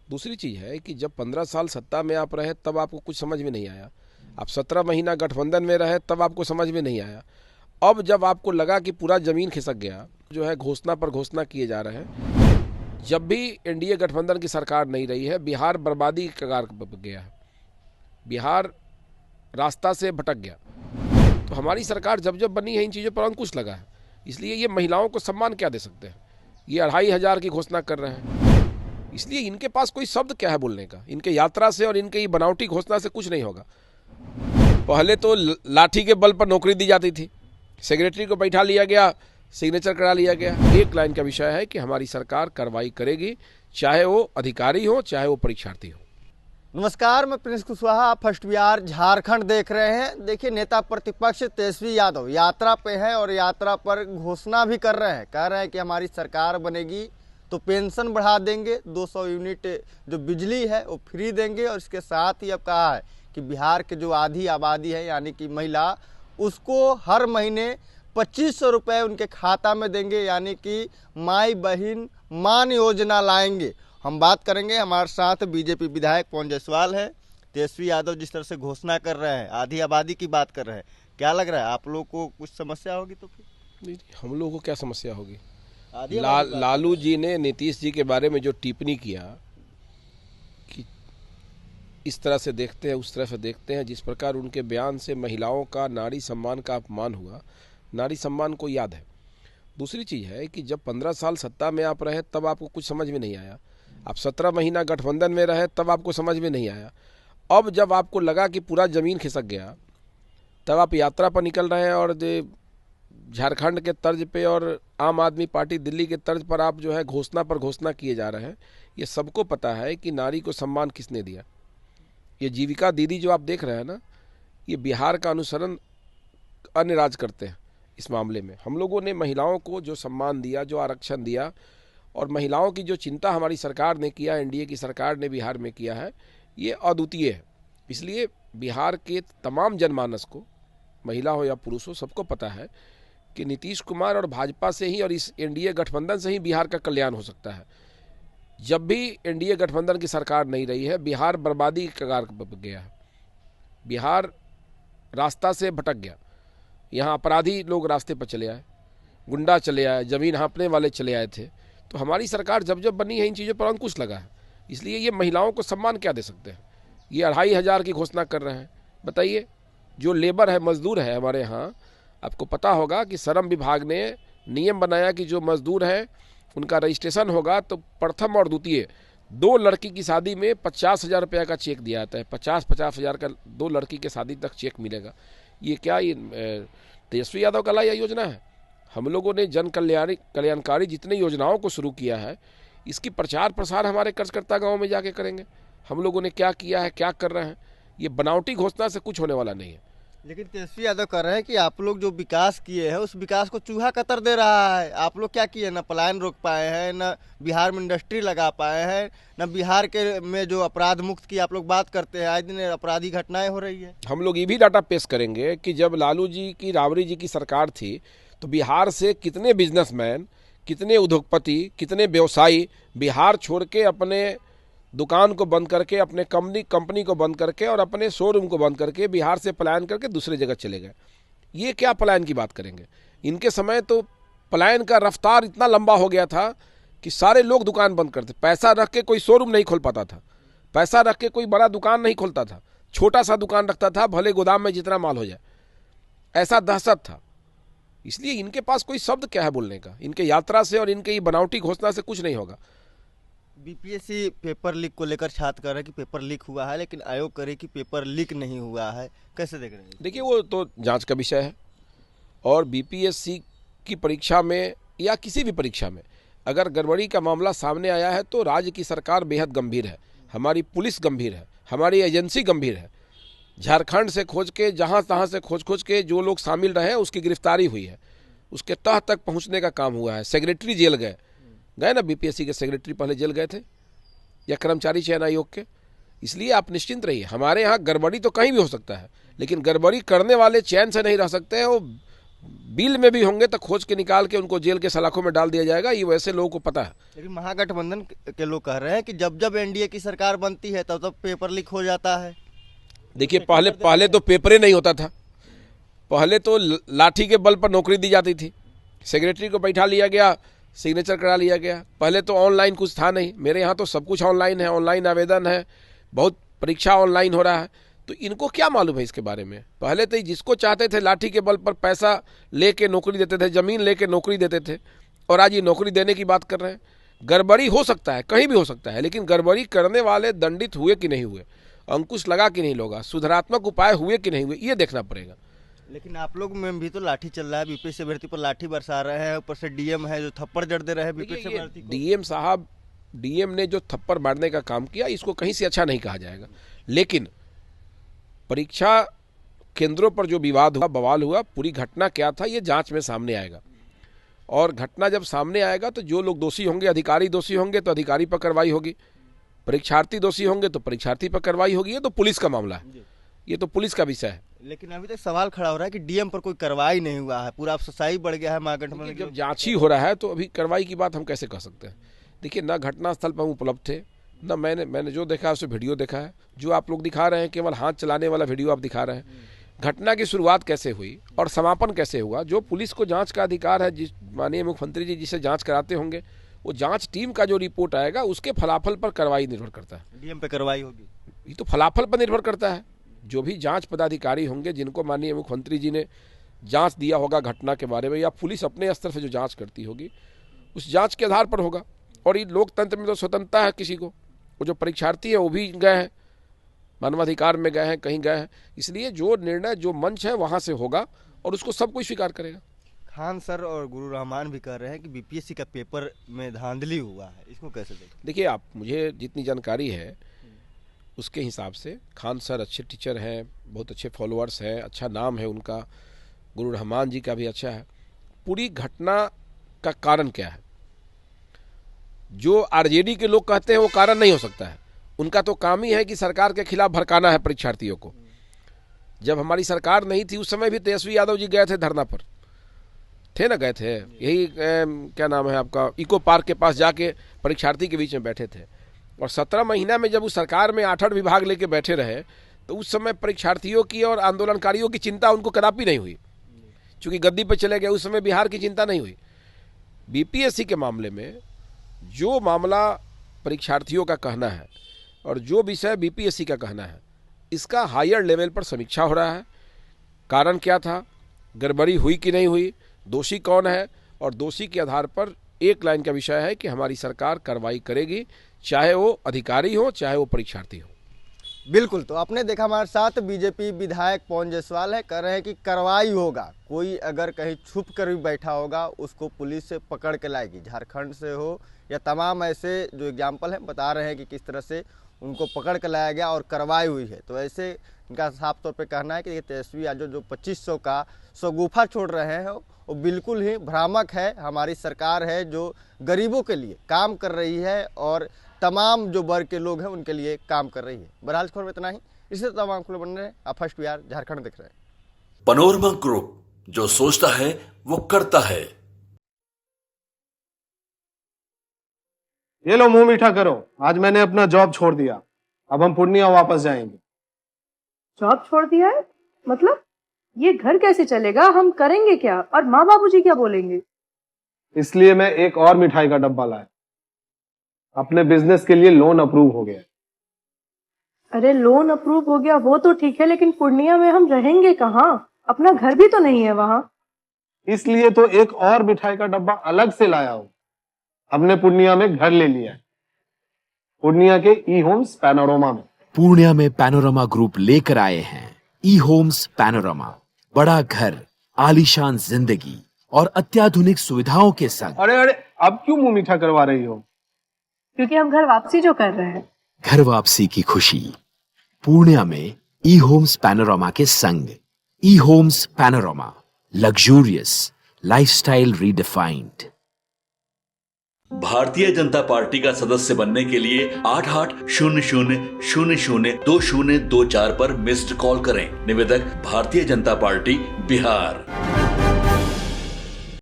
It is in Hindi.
दूसरी चीज़ है कि जब 15 साल सत्ता में आप रहे तब आपको कुछ समझ में नहीं आया। आप 17 महीना गठबंधन में रहे तब आपको समझ में नहीं आया। अब जब आपको लगा कि पूरा ज़मीन खिसक गया, जो है घोषणा पर घोषणा किए जा रहे हैं। जब भी एनडीए गठबंधन की सरकार नहीं रही है, बिहार बर्बादी के कगार पर गया है, बिहार रास्ता से भटक गया। तो हमारी सरकार जब जब बनी है इन चीज़ों पर अंकुश लगा है। इसलिए ये महिलाओं को सम्मान क्या दे सकते हैं? ये 2500 की घोषणा कर रहे हैं। इसलिए इनके पास कोई शब्द क्या है बोलने का? इनके यात्रा से और इनके ये बनावटी घोषणा से कुछ नहीं होगा। पहले तो लाठी के बल पर नौकरी दी जाती थी, सेक्रेटरी को बैठा लिया गया, सिग्नेचर करा लिया गया। एक लाइन का विषय है कि हमारी सरकार कार्रवाई करेगी, चाहे वो अधिकारी हो चाहे वो परीक्षार्थी हो। नमस्कार, मैं प्रिंस कुशवाहा, आप फर्स्ट बिहार झारखंड देख रहे हैं। देखिए, नेता प्रतिपक्ष तेजस्वी यादव यात्रा पे है और यात्रा पर घोषणा भी कर रहे हैं। कह रहे हैं कि हमारी सरकार बनेगी तो पेंशन बढ़ा देंगे, 200 यूनिट जो बिजली है वो फ्री देंगे, और इसके साथ ही अब कहा है कि बिहार के जो आधी आबादी है यानी कि महिला, उसको हर महीने 2500 रुपये उनके खाता में देंगे, यानी कि माई बहन मान योजना लाएंगे। हम बात करेंगे, हमारे साथ बीजेपी विधायक पवन जायसवाल है। तेजस्वी यादव जिस तरह से घोषणा कर रहे हैं, आधी आबादी की बात कर रहे हैं, क्या लग रहा है आप लोग को कुछ समस्या होगी? तो फिर नहीं, हम लोगों को क्या समस्या होगी? आधी लालू जी ने नीतीश जी के बारे में जो टिप्पणी किया कि इस तरह से देखते हैं उस तरह से देखते हैं, जिस प्रकार उनके बयान से महिलाओं का नारी सम्मान का अपमान हुआ, नारी सम्मान को याद है। दूसरी चीज़ है कि जब 15 साल सत्ता में आप रहे तब आपको कुछ समझ में नहीं आया। आप 17 महीना गठबंधन में रहे तब आपको समझ में नहीं आया। अब जब आपको लगा कि पूरा ज़मीन खिसक गया, तब आप यात्रा पर निकल रहे हैं और झारखंड के तर्ज पे और आम आदमी पार्टी दिल्ली के तर्ज पर आप जो है घोषणा पर घोषणा किए जा रहे हैं। ये सबको पता है कि नारी को सम्मान किसने दिया। ये जीविका दीदी जो आप देख रहे हैं ना, ये बिहार का अनुसरण अन्य राज्य करते हैं। इस मामले में हम लोगों ने महिलाओं को जो सम्मान दिया, जो आरक्षण दिया, और महिलाओं की जो चिंता हमारी सरकार ने किया, एनडीए की सरकार ने बिहार में किया है, ये अद्वितीय है। इसलिए बिहार के तमाम जनमानस को, महिला हो या पुरुष हो, सबको पता है कि नीतीश कुमार और भाजपा से ही और इस एनडीए गठबंधन से ही बिहार का कल्याण हो सकता है। जब भी एनडीए गठबंधन की सरकार नहीं रही है, बिहार बर्बादी के कगार पर गया है, बिहार रास्ता से भटक गया। यहाँ अपराधी लोग रास्ते पर चले आए, गुंडा चले आए, ज़मीन हाँपने वाले चले आए थे। तो हमारी सरकार जब जब बनी है इन चीज़ों पर अंकुश लगा है। इसलिए ये महिलाओं को सम्मान क्या दे सकते हैं? ये 2500 की घोषणा कर रहे हैं। बताइए, जो लेबर है, मजदूर है हमारे यहाँ, आपको पता होगा कि श्रम विभाग ने नियम बनाया कि जो मजदूर है उनका रजिस्ट्रेशन होगा तो प्रथम और द्वितीय 2 लड़की की शादी में 50,000 रुपये का चेक दिया जाता है। 50,000 का 2 लड़की के शादी तक चेक मिलेगा। ये क्या ये तेजस्वी यादव का लाया योजना है? हम लोगों ने जन कल्याणकारी जितनी योजनाओं को शुरू किया है, इसकी प्रचार प्रसार हमारे कार्यकर्ता गाँव में जाके करेंगे। हम लोगों ने क्या किया है, क्या कर रहे हैं। ये बनावटी घोषणा से कुछ होने वाला नहीं है। लेकिन तेजस्वी यादव कर रहे हैं कि आप लोग जो विकास किए हैं उस विकास को चूहा कतर दे रहा है। आप लोग क्या किए? ना पलायन रोक पाए हैं, ना बिहार में इंडस्ट्री लगा पाए हैं, ना बिहार के में जो अपराध मुक्त की आप लोग बात करते हैं, आज दिन अपराधी घटनाएं हो रही है। हम लोग ये भी डाटा पेश करेंगे कि जब लालू जी की, राबड़ी जी की सरकार थी तो बिहार से कितने बिजनेसमैन, कितने उद्योगपति, कितने व्यवसायी बिहार छोड़ के अपने दुकान को बंद करके, अपने कंपनी को बंद करके और अपने शोरूम को बंद करके बिहार से पलायन करके दूसरे जगह चले गए। ये क्या पलायन की बात करेंगे? इनके समय तो पलायन का रफ्तार इतना लंबा हो गया था कि सारे लोग दुकान बंद करते। पैसा रख के कोई शोरूम नहीं खोल पाता था, पैसा रख के कोई बड़ा दुकान नहीं खोलता था, छोटा सा दुकान रखता था, भले गोदाम में जितना माल हो जाए। ऐसा दहशत था। इसलिए इनके पास कोई शब्द क्या है बोलने का? इनके यात्रा से और इनके बनावटी घोषणा से कुछ नहीं होगा। बीपीएससी पेपर लीक को लेकर छात्र कह रहे हैं कि पेपर लीक हुआ है, लेकिन आयोग करे कि पेपर लीक नहीं हुआ है। कैसे देख रहे हैं? देखिए, वो तो जांच का विषय है। और बीपीएससी की परीक्षा में या किसी भी परीक्षा में अगर गड़बड़ी का मामला सामने आया है तो राज्य की सरकार बेहद गंभीर है, हमारी पुलिस गंभीर है, हमारी एजेंसी गंभीर है। झारखंड से खोज के, जहाँ तहाँ से खोज के जो लोग शामिल रहे उसकी गिरफ्तारी हुई है, उसके तह तक पहुँचने का काम हुआ है। सेक्रेटरी जेल गए ना, बीपीएससी के सेक्रेटरी पहले जेल गए थे, या कर्मचारी चयन आयोग के। इसलिए आप निश्चिंत रहिए, हमारे यहाँ गड़बड़ी तो कहीं भी हो सकता है, लेकिन गड़बड़ी करने वाले चैन से नहीं रह सकते हैं। वो बिल में भी होंगे तो खोज के निकाल के उनको जेल के सलाखों में डाल दिया जाएगा। ये वैसे लोगों को पता है। लेकिन महागठबंधन के लोग कह रहे हैं कि जब जब एनडीए की सरकार बनती है तब तब पेपर लीक हो जाता है। देखिए, पहले तो पेपरे नहीं होता था। पहले तो लाठी के बल पर नौकरी दी जाती थी। सेक्रेटरी को बैठा लिया गया, सिग्नेचर करा लिया गया। पहले तो ऑनलाइन कुछ था नहीं। मेरे यहाँ तो सब कुछ ऑनलाइन है, ऑनलाइन आवेदन है, बहुत परीक्षा ऑनलाइन हो रहा है। तो इनको क्या मालूम है इसके बारे में? पहले तो जिसको चाहते थे लाठी के बल पर पैसा लेके नौकरी देते थे, जमीन लेके नौकरी देते थे, और आज ये नौकरी देने की बात कर रहे हैं। गड़बड़ी हो सकता है, कहीं भी हो सकता है, लेकिन गड़बड़ी करने वाले दंडित हुए कि नहीं हुए, अंकुश लगा कि नहीं लगा, सुधारात्मक उपाय हुए कि नहीं हुए, ये देखना पड़ेगा। लेकिन आप लोग में भी तो लाठी चल रहा है, बीपीएससी अभ्यर्थी पर लाठी बरसा रहे हैं, ऊपर से डीएम है जो थप्पड़ जड़ दे रहे हैं बीपीएससी अभ्यर्थी को। डीएम साहब, डीएम ने जो थप्पड़ मारने का काम किया, इसको कहीं से अच्छा नहीं कहा जाएगा। लेकिन परीक्षा केंद्रों पर जो विवाद हुआ, बवाल हुआ, पूरी घटना क्या था ये जांच में सामने आएगा। और घटना जब सामने आएगा तो जो लोग दोषी होंगे, अधिकारी दोषी होंगे तो अधिकारी पर कार्रवाई होगी, परीक्षार्थी दोषी होंगे तो परीक्षार्थी पर कार्रवाई होगी। ये तो पुलिस का मामला है, ये तो पुलिस का विषय है। लेकिन अभी तक सवाल खड़ा हो रहा है कि डीएम पर कोई कार्रवाई नहीं हुआ है, पूरा अफसोसाई बढ़ गया है महागठबंधन। जब जांच ही हो रहा है तो अभी कार्रवाई की बात हम कैसे कर सकते हैं? देखिए, न घटनास्थल पर हम उपलब्ध थे, न मैंने जो देखा उसे वीडियो देखा है। जो आप लोग दिखा रहे हैं केवल हाथ चलाने वाला वीडियो आप दिखा रहे हैं। घटना की शुरुआत कैसे हुई और समापन कैसे हुआ, जो पुलिस को जांच का अधिकार है, जिस माननीय मुख्यमंत्री जी जिसे जांच कराते होंगे, वो जांच टीम का जो रिपोर्ट आएगा उसके फलाफल पर कार्रवाई निर्भर करता है। डीएम पे कार्रवाई होगी, ये तो फलाफल पर निर्भर करता है। जो भी जांच पदाधिकारी होंगे, जिनको माननीय मुख्यमंत्री जी ने जांच दिया होगा घटना के बारे में, या पुलिस अपने स्तर से जो जांच करती होगी, उस जांच के आधार पर होगा। और ये लोकतंत्र में तो स्वतंत्रता है किसी को। वो जो परीक्षार्थी है वो भी गए हैं, मानवाधिकार में गए हैं, कहीं गए हैं, इसलिए जो निर्णय, जो मंच है वहाँ से होगा और उसको सब कोई स्वीकार करेगा। खान सर और गुरु रहमान भी कह रहे हैं कि बीपीएससी का पेपर में धांधली हुआ है, इसको कैसे देखें? देखिए, आप, मुझे जितनी जानकारी है उसके हिसाब से खान सर अच्छे टीचर हैं, बहुत अच्छे फॉलोअर्स हैं, अच्छा नाम है उनका, गुरु रहमान जी का भी अच्छा है। पूरी घटना का कारण क्या है? जो आरजेडी के लोग कहते हैं वो कारण नहीं हो सकता है। उनका तो काम ही है कि सरकार के खिलाफ भड़काना है परीक्षार्थियों को। जब हमारी सरकार नहीं थी उस समय भी तेजस्वी यादव जी गए थे धरना पर, थे ना, गए थे, यही क्या नाम है आपका, इको पार्क के पास जाके परीक्षार्थी के बीच में बैठे थे। और 17 महीना में जब उस सरकार में 8 विभाग लेके बैठे रहे तो उस समय परीक्षार्थियों की और आंदोलनकारियों की चिंता उनको कदापि नहीं हुई, चूंकि गद्दी पर चले गए। उस समय बिहार की चिंता नहीं हुई। बीपीएससी के मामले में जो मामला परीक्षार्थियों का कहना है और जो विषय बीपीएससी का कहना है, इसका हायर लेवल पर समीक्षा हो रहा है। कारण क्या था, गड़बड़ी हुई कि नहीं हुई, दोषी कौन है, और दोषी के आधार पर एक लाइन का विषय है कि हमारी सरकार कार्रवाई करेगी, चाहे वो अधिकारी हो चाहे वो परीक्षार्थी हो। बिल्कुल। तो आपने देखा हमारे साथ बीजेपी विधायक पवन जायसवाल है, कह रहे हैं कि कार्रवाई होगा, कोई अगर कहीं छुप कर भी बैठा होगा उसको पुलिस से पकड़ के लाएगी, झारखंड से हो या तमाम ऐसे जो एग्जाम्पल हैं बता रहे हैं कि किस तरह से उनको पकड़ के लाया गया और कार्रवाई हुई है। तो ऐसे इनका साफ तौर पे कहना है कि तेजस्वी यादव जो 2500 का शगुफा छोड़ रहे हैं वो बिल्कुल ही भ्रामक है। हमारी सरकार है जो गरीबों के लिए काम कर रही है और तमाम जो वर्ग के लोग हैं उनके लिए काम कर रही है। बहरहाल खबर में इतना ही, इससे तमाम खबर बन रहे हैं। आप फर्स्ट बिहार झारखंड देख रहे हैं। पैनोरमा ग्रुप, जो सोचता है वो करता है। ये लो, मुंह मीठा करो, आज मैंने अपना जॉब छोड़ दिया, अब हम पूर्णिया वापस जाएंगे। जॉब छोड़ दिया है? मतलब ये घर कैसे चलेगा, हम करेंगे क्या, और माँ बाबूजी क्या बोलेंगे? इसलिए मैं एक और मिठाई का डब्बा लाया, अपने बिजनेस के लिए लोन अप्रूव हो गया। अरे लोन अप्रूव हो गया वो तो ठीक है, लेकिन पूर्णिया में हम रहेंगे कहाँ? अपना घर भी तो नहीं है वहाँ। इसलिए तो एक और मिठाई का डब्बा अलग से लाया हूँ, हमने पूर्णिया में घर ले लिया है, पूर्णिया के ई होम्स पैनोरमा में। पूर्णिया में पैनोरमा ग्रुप लेकर आए हैं ई होम्स पैनोरमा, बड़ा घर, आलीशान जिंदगी और अत्याधुनिक सुविधाओं के संग। अरे अब क्यों मुंह मीठा करवा रही हो? क्योंकि हम घर वापसी जो कर रहे हैं। घर वापसी की खुशी पूर्णिया में ई होम्स पैनोरमा के संग। ई Homes Panorama, luxurious lifestyle redefined. Bharatiya Janata party का सदस्य बनने के लिए 8800002024 पर मिस्ड कॉल करें। निवेदक भारतीय जनता पार्टी बिहार।